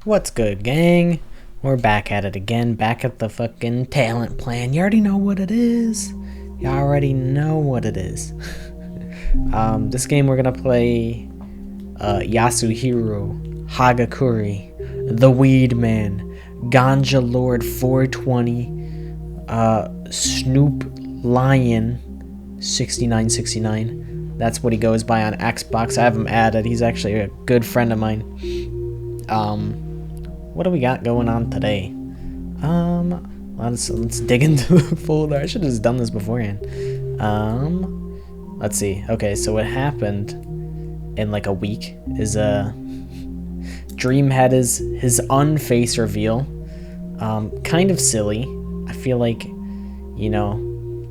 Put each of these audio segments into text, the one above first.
What's good, gang? We're back at it again, back at the fucking talent plan. You already know what it is. You already know what it is. This game we're gonna play Yasuhiro, Hagakure, The Weed Man, Ganja Lord 420, Snoop Lion 6969. That's what he goes by on Xbox. I have him added. He's actually a good friend of mine. What do we got going on today? Let's dig into the folder. I should have just done this beforehand. Let's see. Okay, so what happened in like a week is Dream had his unface reveal. Kind of silly. I feel like, you know,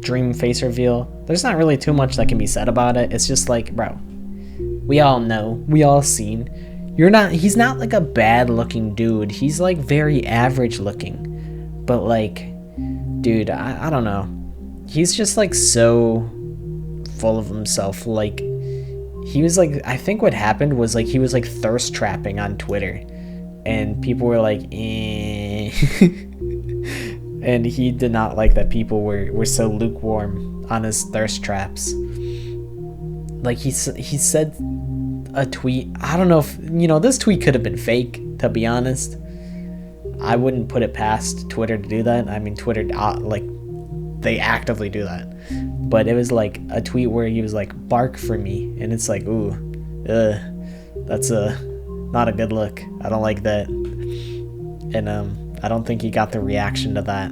Dream face reveal, there's not really too much that can be said about it. It's just like, bro, we all know, we all seen, he's not like a bad looking dude. He's like very average looking, but like, dude, I don't know. He's just like so full of himself. Like, he was like, I think what happened was like, he was like thirst trapping on Twitter and people were like, eh. And he did not like that people were so lukewarm on his thirst traps. Like, he said a tweet, I don't know if, you know, this tweet could have been fake, to be honest. I wouldn't put it past Twitter to do that. I mean, Twitter, like, they actively do that. But it was like a tweet where he was like, bark for me. And it's like, ooh, that's not a good look. I don't like that. And I don't think he got the reaction to that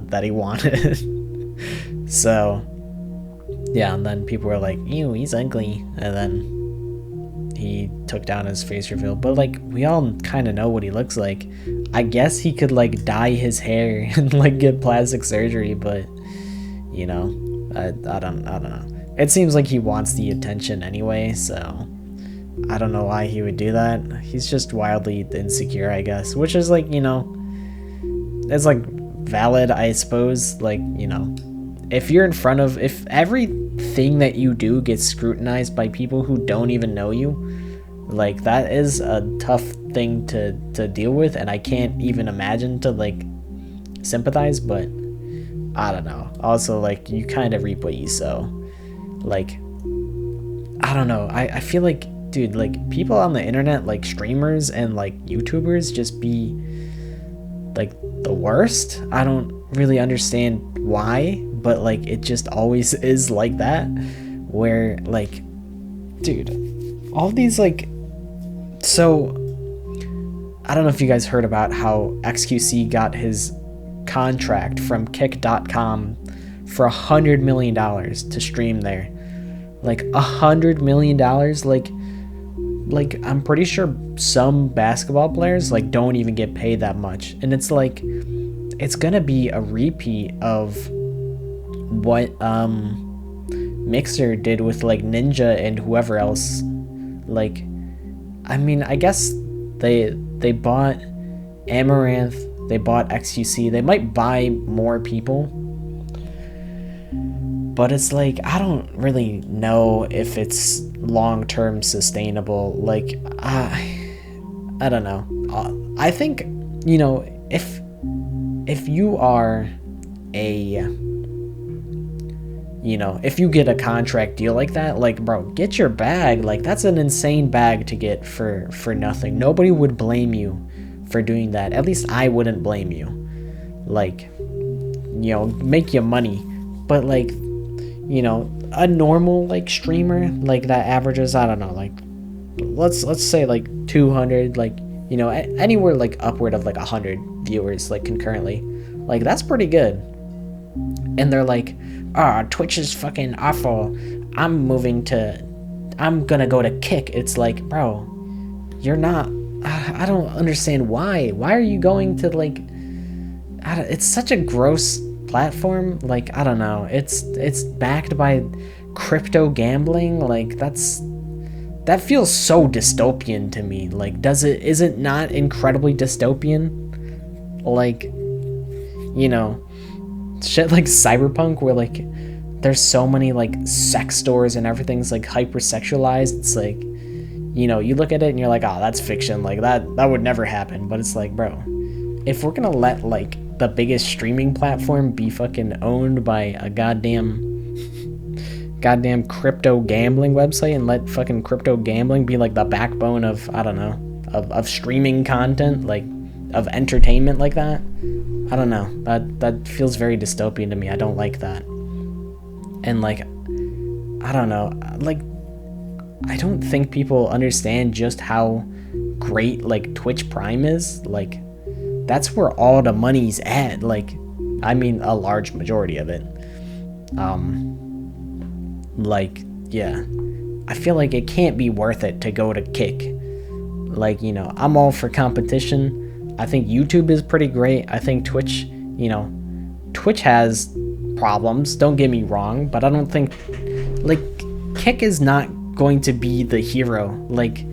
that he wanted. So yeah, and then people were like, ew, he's ugly. And then he took down his face reveal. But like, we all kind of know what he looks like. I guess he could like dye his hair and like get plastic surgery, but you know, I don't know. It seems like he wants the attention anyway, so I don't know why he would do that. He's just wildly insecure, I guess, which is like, you know, it's like valid, I suppose. Like, you know, if everything that you do gets scrutinized by people who don't even know you, like, that is a tough thing to deal with, and I can't even imagine to like sympathize, but I don't know. Also, like, you kind of reap what you sow. Like, I don't know. I feel like, dude, like, people on the internet, like streamers and like YouTubers, just be like the worst. I don't really understand why, but like, it just always is like that, where like, dude, all these like, so I don't know if you guys heard about how XQC got his contract from kick.com for $100 million to stream there. Like $100 million. Like I'm pretty sure some basketball players like don't even get paid that much. And it's like, it's gonna be a repeat of what Mixer did with like Ninja and whoever else. Like, I mean, I guess they bought Amaranth, they bought XQC, they might buy more people, but it's like, I don't really know if it's long-term sustainable. Like, I don't know. I think, you know, if you are if you get a contract deal like that, like, bro, get your bag. Like, that's an insane bag to get for nothing. Nobody would blame you for doing that. At least I wouldn't blame you. Like, you know, make your money. But like, you know, a normal like streamer like that averages, I don't know, like, let's say like 200, like, you know, anywhere like upward of like 100 viewers like concurrently. Like, that's pretty good. And they're like, oh, Twitch is fucking awful, I'm gonna go to Kick. It's like, bro, you're not, I don't understand why are you going to like, it's such a gross platform. Like, I don't know, it's backed by crypto gambling. Like, that feels so dystopian to me. Like, is it not incredibly dystopian? Like, you know, shit like Cyberpunk, where like there's so many like sex stores and everything's like hypersexualized. It's like, you look at it and you're like, oh, that's fiction, like that would never happen. But it's like, bro, if we're gonna let like the biggest streaming platform be fucking owned by a goddamn crypto gambling website, and let fucking crypto gambling be like the backbone of, I don't know, of streaming content, like of entertainment like that, I don't know, that feels very dystopian to me. I don't like that. And like, I don't know, like, I don't think people understand just how great like Twitch Prime is. Like, that's where all the money's at. Like, I mean, a large majority of it. Like, yeah, I feel like it can't be worth it to go to Kick. Like, I'm all for competition. I think YouTube is pretty great. I think Twitch, Twitch has problems, don't get me wrong, but I don't think, like, Kick is not going to be the hero. Like,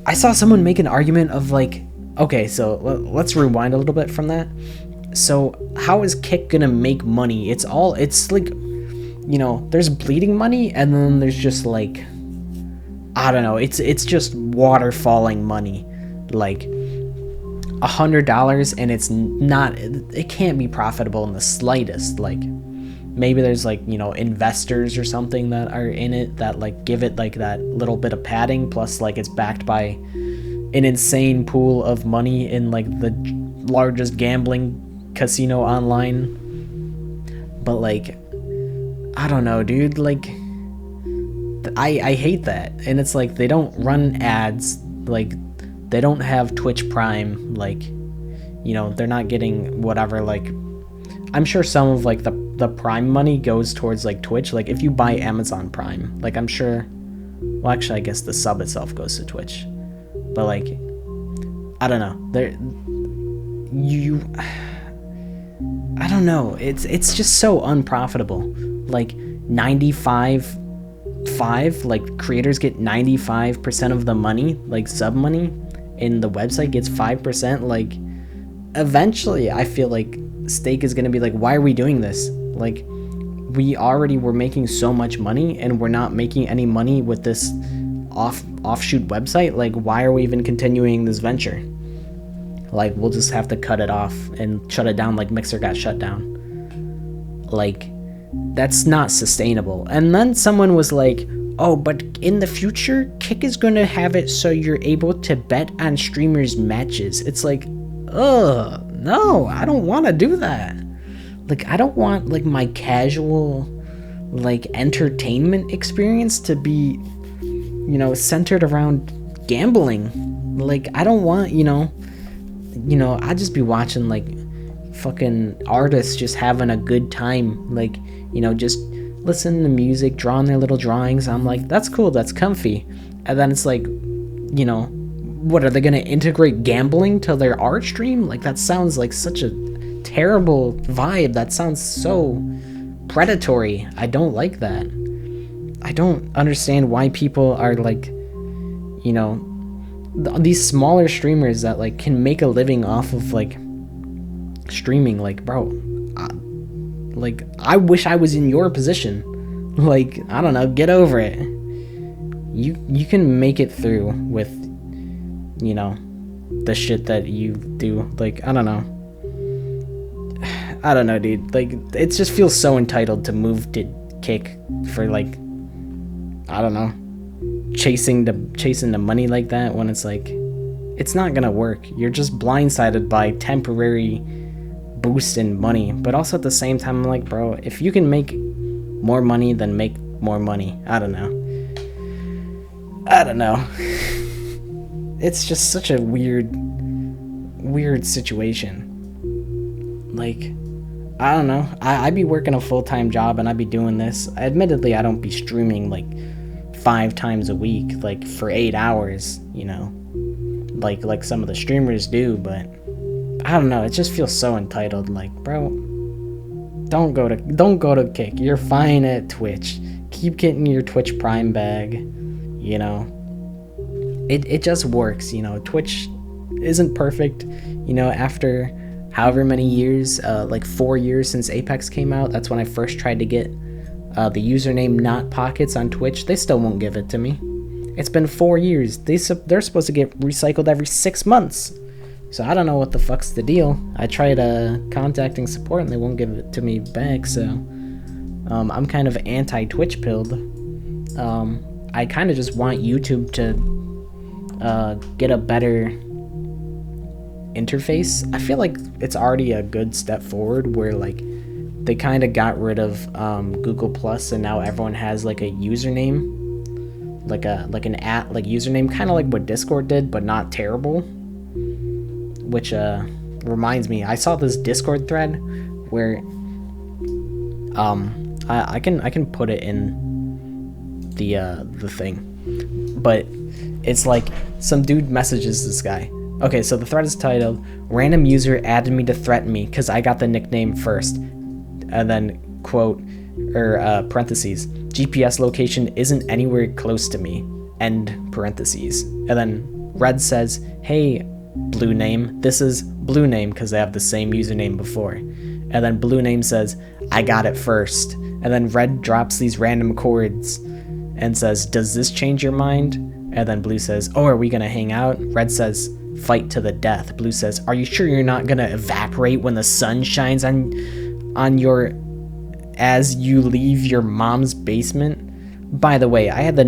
I saw someone make an argument of like, okay, so let's rewind a little bit from that. So how is Kick gonna make money? It's like, there's bleeding money, and then there's just like, I don't know, it's just water falling money, like $100, and it can't be profitable in the slightest. Like, maybe there's like, investors or something that are in it that like give it like that little bit of padding, plus like it's backed by an insane pool of money in like the largest gambling casino online. But like, I don't know, dude, like, I hate that. And it's like, they don't run ads, like, they don't have Twitch Prime, like, they're not getting whatever, like, I'm sure some of like the Prime money goes towards like Twitch. Like, if you buy Amazon Prime, like, I'm sure, well, actually, I guess the sub itself goes to Twitch. But like, I don't know, I don't know, it's just so unprofitable. Like, 95.5, like, creators get 95% of the money, like sub money, and the website gets 5%. Like, eventually I feel like Stake is gonna be like, why are we doing this? Like, we already were making so much money, and we're not making any money with this offshoot website. Like, why are we even continuing this venture? Like, we'll just have to cut it off and shut it down like Mixer got shut down. Like, that's not sustainable. And then someone was like, oh, but in the future, Kick is gonna have it so you're able to bet on streamers' matches. It's like, ugh, no, I don't want to do that. Like, I don't want like my casual like entertainment experience to be, centered around gambling. Like, I don't want, I'd just be watching like fucking artists just having a good time, like, just listening to music, drawing their little drawings. I'm like, that's cool, that's comfy. And then it's like, what, are they gonna integrate gambling to their art stream? Like, that sounds like such a terrible vibe. That sounds so predatory. I don't like that. I don't understand why people are like, these smaller streamers that like can make a living off of like streaming. Like, bro, like, I wish I was in your position. Like, I don't know, get over it. You can make it through with, the shit that you do. Like, I don't know, dude. Like, it just feels so entitled to move to Kick for like, I don't know, chasing the money like that, when it's like, it's not gonna work. You're just blindsided by temporary boost in money. But also at the same time, I'm like, bro, if you can make more money, then make more money. I don't know. It's just such a weird situation. Like, I don't know. I'd be working a full-time job and I'd be doing this. Admittedly, I don't be streaming like 5 times a week, like for 8 hours, like some of the streamers do. But I don't know, it just feels so entitled. Like, bro, don't go to Kick. You're fine at Twitch. Keep getting your Twitch Prime bag. It just works. Twitch isn't perfect. After however many years, like 4 years since Apex came out, that's when I first tried to get the username Not Pockets on Twitch. They still won't give it to me. It's been 4 years. They're supposed to get recycled every 6 months. So I don't know what the fuck's the deal. I tried contacting support and they won't give it to me back, so I'm kind of anti-Twitch pilled. I kind of just want YouTube to get a better interface. I feel like it's already a good step forward where like they kind of got rid of Google Plus and now everyone has like a username, like an at like username, kind of like what Discord did, but not terrible. Which reminds me, I saw this Discord thread where I can put it in the thing, but it's like some dude messages this guy. Okay, so the thread is titled "Random user added me to threaten me because I got the nickname first," and then quote or parentheses, "GPS location isn't anywhere close to me," end parentheses, and then Red says, "Hey, Blue Name, this is Blue Name," because they have the same username before. And then Blue Name says, "I got it first." And then Red drops these random chords and says, "Does this change your mind?" And then Blue says, "Oh, are we gonna hang out?" Red says, "Fight to the death." Blue says, "Are you sure you're not gonna evaporate when the sun shines on your as you leave your mom's basement?" By the way, I had the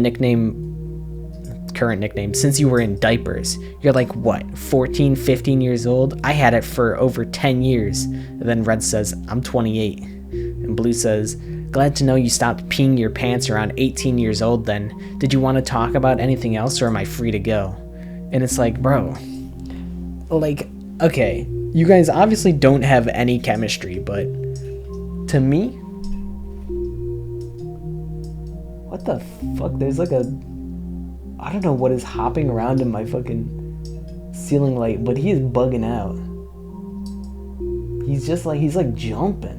current nickname since you were in diapers. You're like, what, 14, 15 years old? I had it for over 10 years. And then Red says, "I'm 28. And Blue says, "Glad to know you stopped peeing your pants around 18 years old then. Did you want to talk about anything else or am I free to go?" And it's like, bro, like, okay, you guys obviously don't have any chemistry, but to me, what the fuck? There's like I don't know what is hopping around in my fucking ceiling light, but he is bugging out. He's like jumping.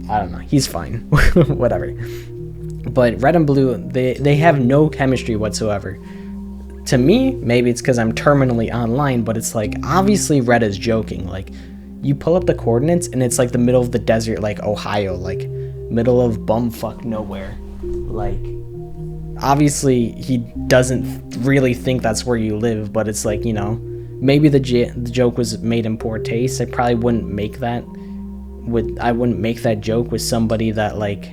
I don't know. He's fine. Whatever. But Red and Blue, they have no chemistry whatsoever. To me, maybe it's because I'm terminally online, but it's like, obviously Red is joking. Like, you pull up the coordinates and it's like the middle of the desert, like Ohio, like middle of bumfuck nowhere. Like, obviously he doesn't really think that's where you live, but it's like, you know, maybe the joke was made in poor taste. I probably wouldn't make that joke with somebody that, like,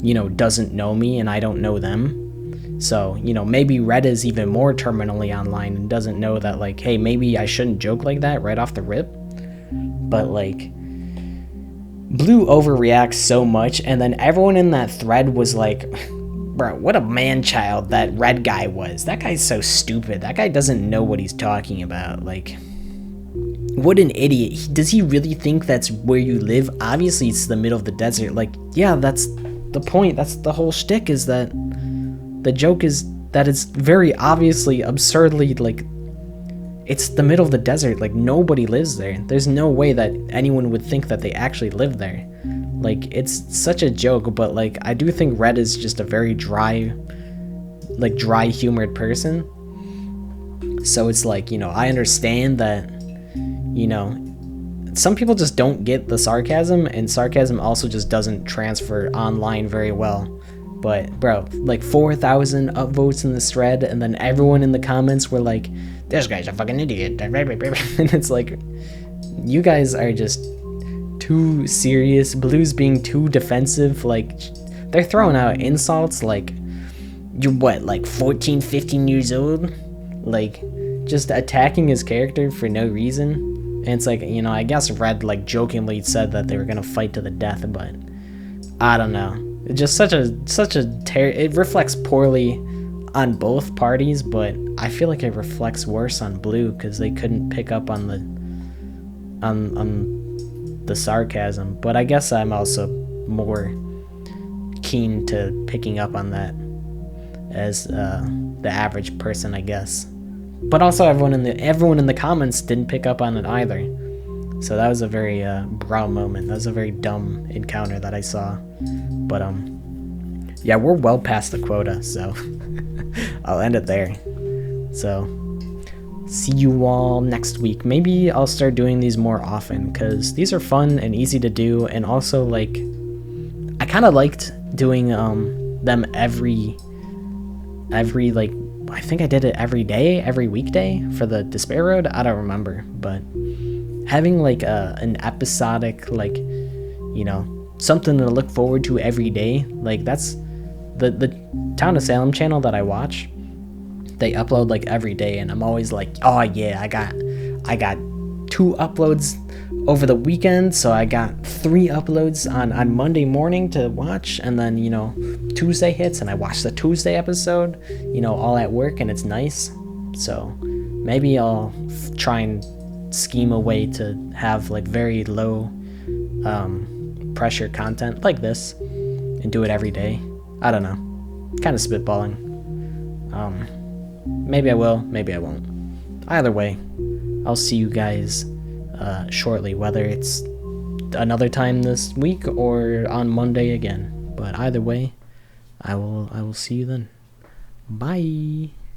you know, doesn't know me and I don't know them. So, you know, maybe Red is even more terminally online and doesn't know that, like, hey, maybe I shouldn't joke like that right off the rip. But like, Blue overreacts so much, and then everyone in that thread was like, bro, what a man-child that Red guy was. That guy's so stupid. That guy doesn't know what he's talking about. Like, what an idiot. Does he really think that's where you live? Obviously, it's the middle of the desert. Like, yeah, that's the point. That's the whole shtick, is that the joke is that it's very obviously, absurdly, like, it's the middle of the desert. Like, nobody lives there. There's no way that anyone would think that they actually live there. Like, it's such a joke, but, like, I do think Red is just a very dry humored person. So it's like, you know, I understand that, you know, some people just don't get the sarcasm, and sarcasm also just doesn't transfer online very well. But, bro, like 4,000 upvotes in this thread, and then everyone in the comments were like, "This guy's a fucking idiot." And it's like, you guys are just too serious. Blue's being too defensive. Like, they're throwing out insults like, you're what, like 14, 15 years old? Like, just attacking his character for no reason. And it's like, you know, I guess Red, like, jokingly said that they were gonna fight to the death, but I don't know. It's just it reflects poorly on both parties, but I feel like it reflects worse on Blue because they couldn't pick up on the sarcasm. But I guess I'm also more keen to picking up on that as the average person, I guess. But also everyone in the comments didn't pick up on it either. So that was a very brow moment. That was a very dumb encounter that I saw. But yeah, we're well past the quota, so I'll end it there. So see you all next week. Maybe I'll start doing these more often because these are fun and easy to do, and also, like, I kind of liked doing them every every, like, I think I did it every day, every weekday for the Despair Road. I don't remember, but having like an episodic, like, you know, something to look forward to every day, like that's the Town of Salem channel that I watch. They upload like every day, and I'm always like, oh yeah, I got 2 uploads over the weekend, so I got 3 uploads on Monday morning to watch, and then, you know, Tuesday hits and I watch the Tuesday episode, you know, all at work, and it's nice. So maybe I'll try and scheme a way to have like very low pressure content like this and do it every day. I don't know, kind of spitballing. Maybe I will, maybe I won't. Either way, I'll see you guys shortly, whether it's another time this week or on Monday again. But either way, I will see you then. Bye.